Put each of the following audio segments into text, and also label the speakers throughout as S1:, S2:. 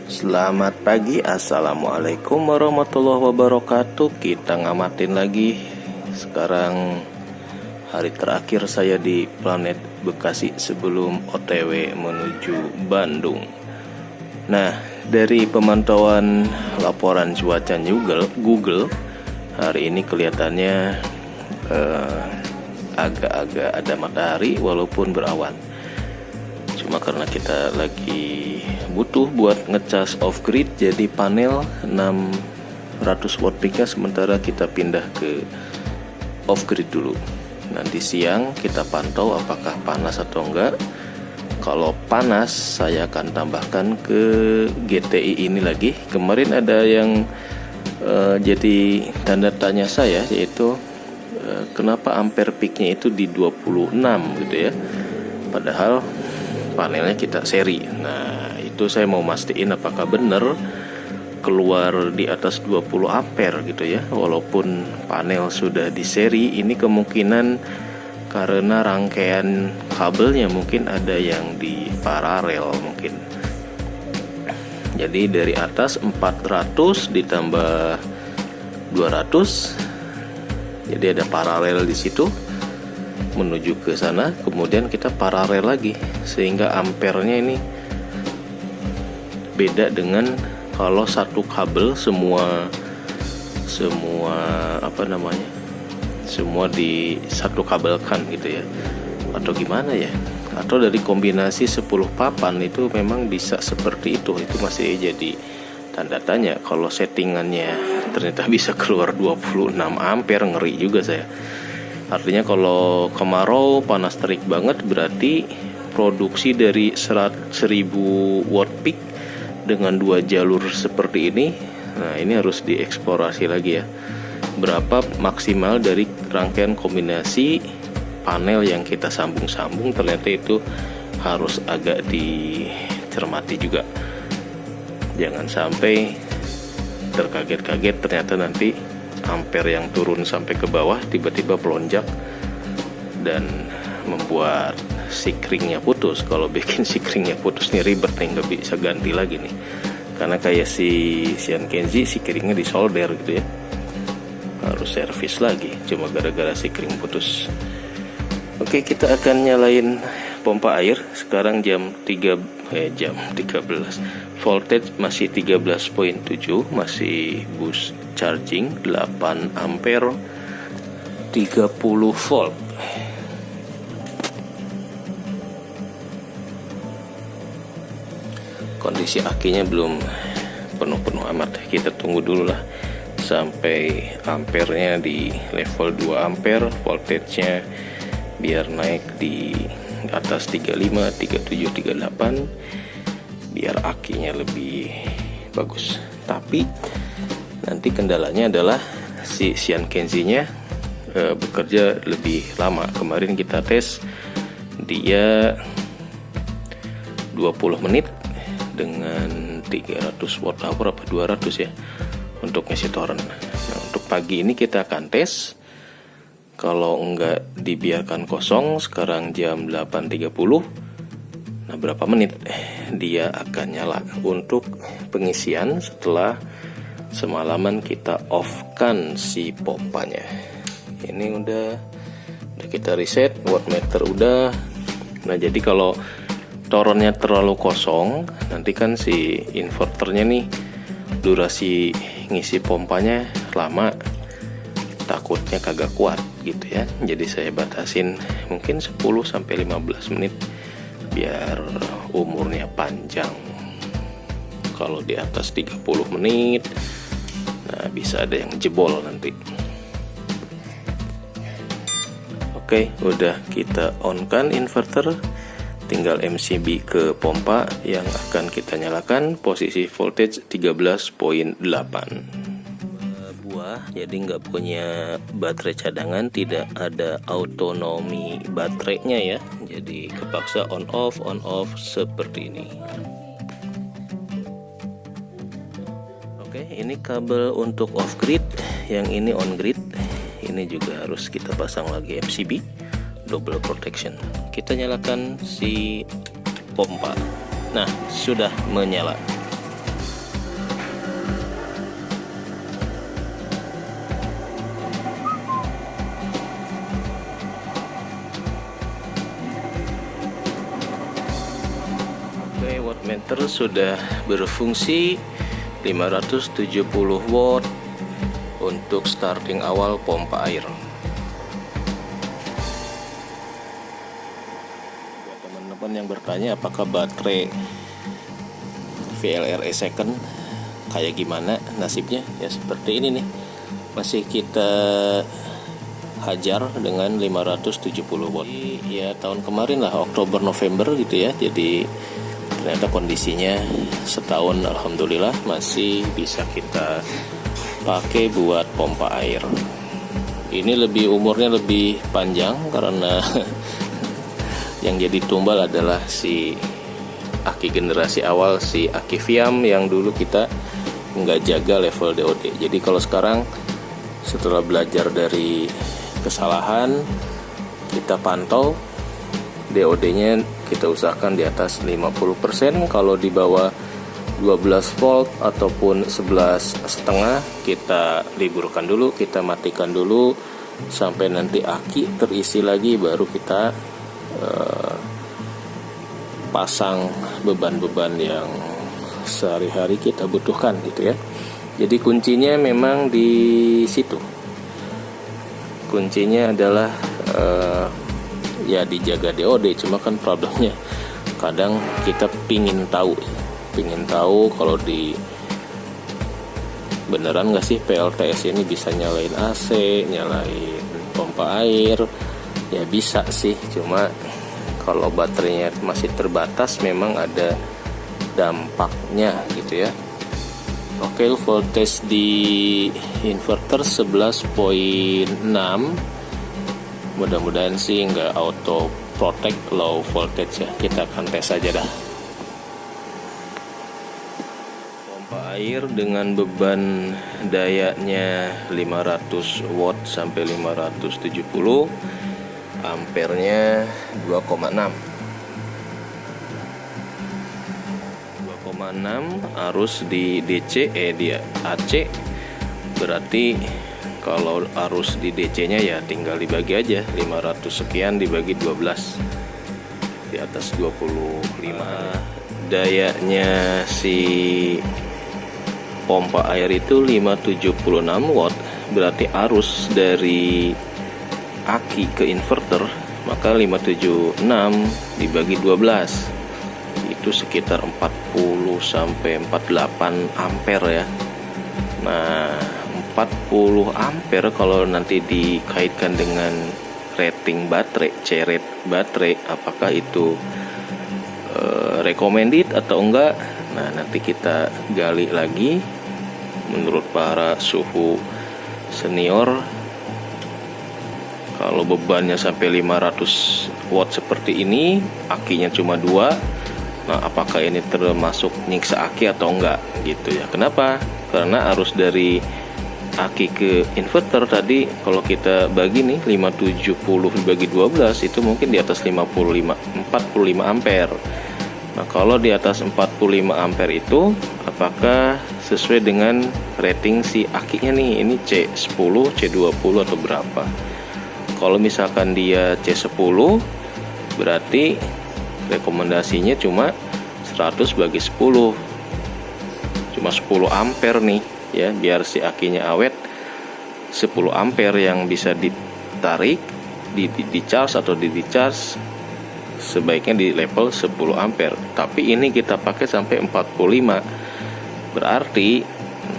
S1: Selamat pagi, assalamualaikum warahmatullahi wabarakatuh. Kita ngamatin lagi. Sekarang hari terakhir saya di planet Bekasi sebelum OTW menuju Bandung. Nah, dari pemantauan laporan cuaca Google hari ini kelihatannya agak-agak ada matahari walaupun berawan. Cuma karena kita lagi butuh buat ngecas off grid, jadi panel 600 watt peaknya sementara kita pindah ke off grid dulu. Nanti siang kita pantau apakah panas atau enggak. Kalau panas saya akan tambahkan ke GTI ini lagi. Kemarin ada yang jadi tanda tanya saya, yaitu kenapa ampere peaknya itu di 26 gitu ya, padahal panelnya kita seri. Nah, itu saya mau mastiin apakah benar keluar di atas 20 ampere gitu ya. Walaupun panel sudah di seri, ini kemungkinan karena rangkaian kabelnya mungkin ada yang di paralel mungkin. Jadi dari atas 400 ditambah 200, jadi ada paralel di situ menuju ke sana, kemudian kita paralel lagi sehingga ampernya ini beda dengan kalau satu kabel semua di satu kabelkan gitu ya, atau gimana ya, atau dari kombinasi 10 papan itu memang bisa seperti itu masih jadi tanda tanya. Kalau settingannya ternyata bisa keluar 26 ampere, ngeri juga saya. Artinya kalau kemarau panas terik banget, berarti produksi dari 1000 watt peak dengan 2 jalur seperti ini. Nah, ini harus dieksplorasi lagi ya. Berapa maksimal dari rangkaian kombinasi panel yang kita sambung-sambung, ternyata itu harus agak dicermati juga. Jangan sampai terkaget-kaget ternyata nanti ampere yang turun sampai ke bawah tiba-tiba pelonjak dan membuat sikringnya putus. Kalau bikin sikringnya putus nih ribet nih, nggak bisa ganti lagi nih, karena kayak si Sian Kenzi sikringnya disolder gitu ya, harus servis lagi cuma gara-gara sikring putus. Oke, kita akan nyalain pompa air. Sekarang jam 13, voltage masih 13.7, masih boost charging 8 ampere 30 volt. Kondisi akinya belum penuh-penuh amat, kita tunggu dulu lah sampai ampernya di level 2 ampere, voltage-nya biar naik di atas 35, 37, 38 biar akinya lebih bagus. Tapi nanti kendalanya adalah si Sian Kenzi-nya bekerja lebih lama. Kemarin kita tes dia 20 menit dengan 300 watt hour apa 200 ya untuk ngisi torrent. Nah, untuk pagi ini kita akan tes. Kalau enggak dibiarkan kosong, sekarang jam 8.30. Nah, berapa menit dia akan nyala untuk pengisian setelah semalaman kita off-kan si pompanya. Ini udah kita reset, wattmeter udah. Nah, jadi kalau toronnya terlalu kosong, nanti kan si inverternya nih durasi ngisi pompanya lama, takutnya kagak kuat gitu ya. Jadi saya batasin mungkin 10-15 menit biar umurnya panjang. Kalau di atas 30 menit, nah bisa ada yang jebol nanti. Oke, udah kita on kan inverter, tinggal MCB ke pompa yang akan kita nyalakan. Posisi voltage 13.8. Buah, jadi nggak punya baterai cadangan, tidak ada autonomi baterainya ya, jadi kepaksa on off seperti ini. Oke, ini kabel untuk off grid, yang ini on grid. Ini juga harus kita pasang lagi MCB double protection. Kita nyalakan si pompa. Nah, sudah menyala. Voltmeter sudah berfungsi 570 watt untuk starting awal pompa air. Buat teman-teman yang bertanya apakah baterai VLRE second kayak gimana nasibnya, ya seperti ini nih, masih kita hajar dengan 570 watt. Ya tahun kemarin lah, Oktober November gitu ya. Jadi ternyata kondisinya setahun alhamdulillah masih bisa kita pakai buat pompa air. Ini umurnya lebih panjang karena yang jadi tumbal adalah si aki generasi awal, si aki Viam yang dulu kita nggak jaga level DOD. Jadi kalau sekarang setelah belajar dari kesalahan, kita pantau DOD-nya, kita usahakan di atas 50%. Kalau di bawah 12 volt ataupun 11,5 kita liburkan dulu, kita matikan dulu sampai nanti aki terisi lagi, baru kita pasang beban-beban yang sehari-hari kita butuhkan gitu ya. Jadi kuncinya memang di situ. Kuncinya adalah ya dijaga DOD. Cuma kan problemnya kadang kita pingin tahu kalau di beneran nggak sih PLTS ini bisa nyalain AC, nyalain pompa air. Ya bisa sih, cuma kalau baterainya masih terbatas memang ada dampaknya gitu ya. Oke, voltage di inverter 11,6. Mudah-mudahan sih nggak auto protect low voltage ya. Kita akan tes aja dah. Pompa air dengan beban dayanya 500 watt sampai 570, ampernya 2,6. 2,6 arus di DC di AC, berarti kalau arus di DC-nya ya tinggal dibagi aja 500 sekian dibagi 12, di atas 25. Dayanya si pompa air itu 576 watt, berarti arus dari aki ke inverter, maka 576 dibagi 12 itu sekitar 40 sampai 48 ampere ya. Nah, 40 ampere kalau nanti dikaitkan dengan rating baterai, C-rate baterai, apakah itu recommended atau enggak? Nah, nanti kita gali lagi menurut para suhu senior. Kalau bebannya sampai 500 watt seperti ini, akinya cuma 2. Nah, apakah ini termasuk nyiksa aki atau enggak gitu ya. Kenapa? Karena arus dari aki ke inverter tadi kalau kita bagi nih 570 dibagi 12 itu mungkin di atas 45 ampere. Nah, kalau di atas 45 ampere itu apakah sesuai dengan rating si akinya nih? Ini C10, C20 atau berapa? Kalau misalkan dia C10 berarti rekomendasinya cuma 100 bagi 10, cuma 10 ampere nih ya, biar si akinya awet. 10 ampere yang bisa ditarik di charge atau di discharge sebaiknya di level 10 ampere. Tapi ini kita pakai sampai 45, berarti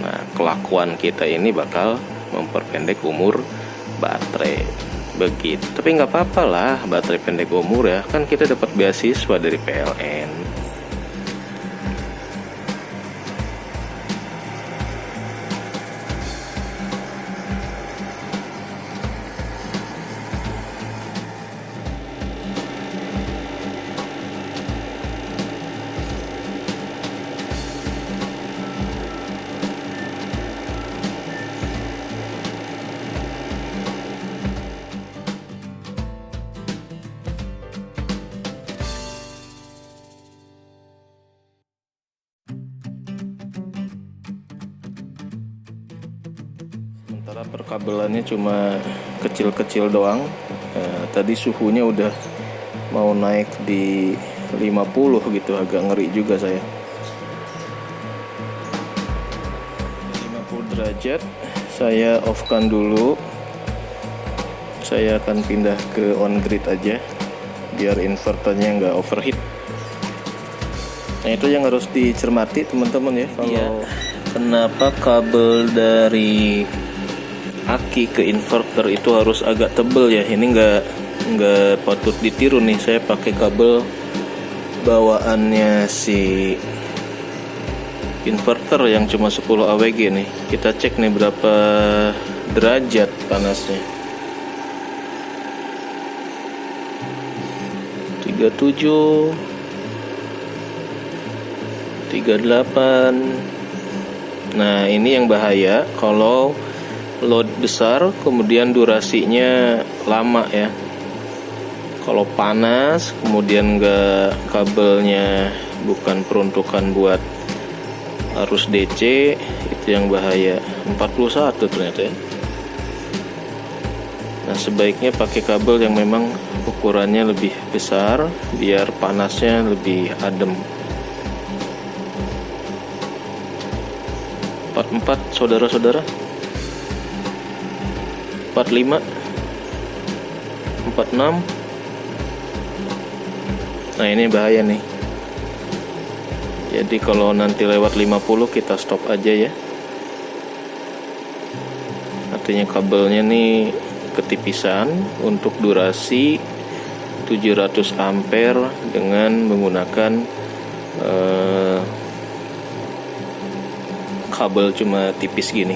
S1: nah kelakuan kita ini bakal memperpendek umur baterai. Begitu. Tapi nggak apa-apa lah baterai pendek umur ya, kan kita dapat beasiswa dari PLN. Sementara perkabelannya cuma kecil-kecil doang. Tadi suhunya udah mau naik di 50 gitu, agak ngeri juga saya. 50 derajat saya off-kan dulu. Saya akan pindah ke on grid aja biar inverternya nggak overheat. Nah, itu yang harus dicermati teman-teman ya, kalau kenapa kabel dari aki ke inverter itu harus agak tebel ya. Ini nggak patut ditiru nih. Saya pakai kabel bawaannya si inverter yang cuma 10 AWG nih. Kita cek nih berapa derajat panasnya. 37, 38. Nah, ini yang bahaya kalau load besar kemudian durasinya lama ya. Kalau panas kemudian kabelnya bukan peruntukan buat arus DC, itu yang bahaya. 41 ternyata ya. Nah, sebaiknya pakai kabel yang memang ukurannya lebih besar biar panasnya lebih adem. 44 saudara-saudara, 45, 46. Nah, ini bahaya nih. Jadi kalau nanti lewat 50 kita stop aja ya. Artinya kabelnya nih ketipisan untuk durasi 700 ampere dengan menggunakan kabel cuma tipis gini.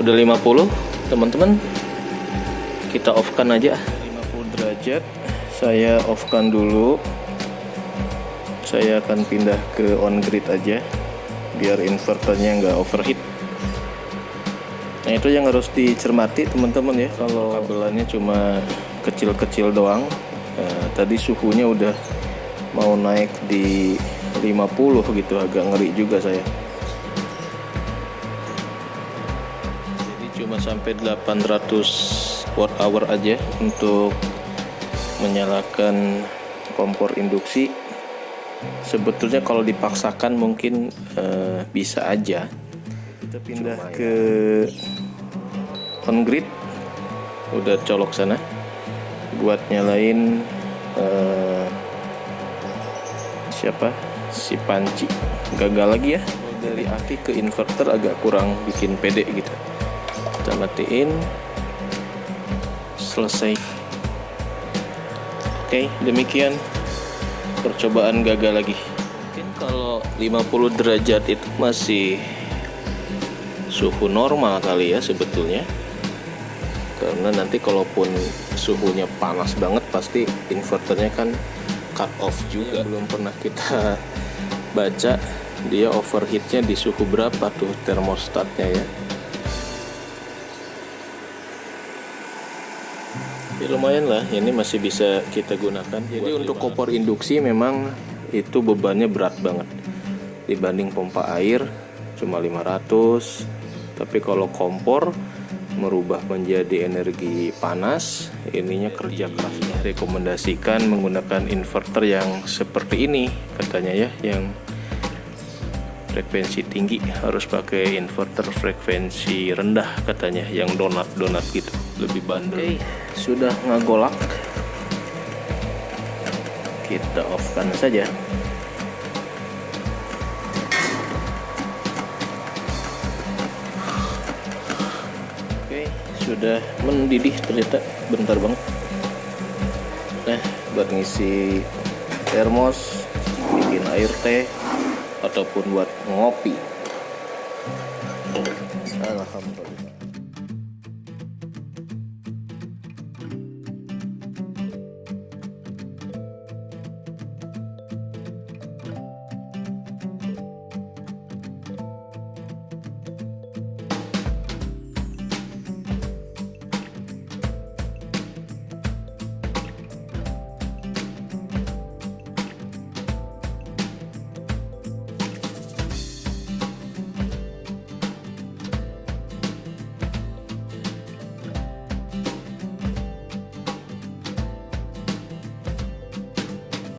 S1: Udah 50 teman-teman, kita off kan aja. 50 derajat saya off kan dulu. Saya akan pindah ke on grid aja biar inverternya nggak overheat. Nah, itu yang harus dicermati teman-teman ya, kalau kabelannya cuma kecil-kecil doang. Nah, tadi suhunya udah mau naik di 50 gitu, agak ngeri juga saya. Cuma sampai 800 watt hour aja untuk menyalakan kompor induksi. Sebetulnya kalau dipaksakan mungkin bisa aja. Kita pindah ke on grid. Udah colok sana buat nyalain siapa si panci. Gagal lagi ya. Dari aki ke inverter agak kurang bikin pede gitu. Kita matiin, selesai. Oke, demikian percobaan gagal lagi. Mungkin kalau 50 derajat itu masih suhu normal kali ya sebetulnya. Karena nanti kalaupun suhunya panas banget pasti inverternya kan cut off juga. Belum pernah kita baca dia overheatnya di suhu berapa tuh termostatnya ya. Ya lumayan lah, ini masih bisa kita gunakan. Jadi untuk kompor induksi memang itu bebannya berat banget dibanding pompa air cuma 500. Tapi kalau kompor merubah menjadi energi panas, ininya kerja keras. Rekomendasikan menggunakan inverter yang seperti ini katanya ya, yang frekuensi tinggi. Harus pakai inverter frekuensi rendah katanya, yang donat gitu, lebih bandel. Sudah ngagolak, kita off kan saja. Oke, sudah mendidih ternyata, bentar banget. Nah, buat ngisi termos, bikin air teh, ataupun buat ngopi. Alhamdulillah.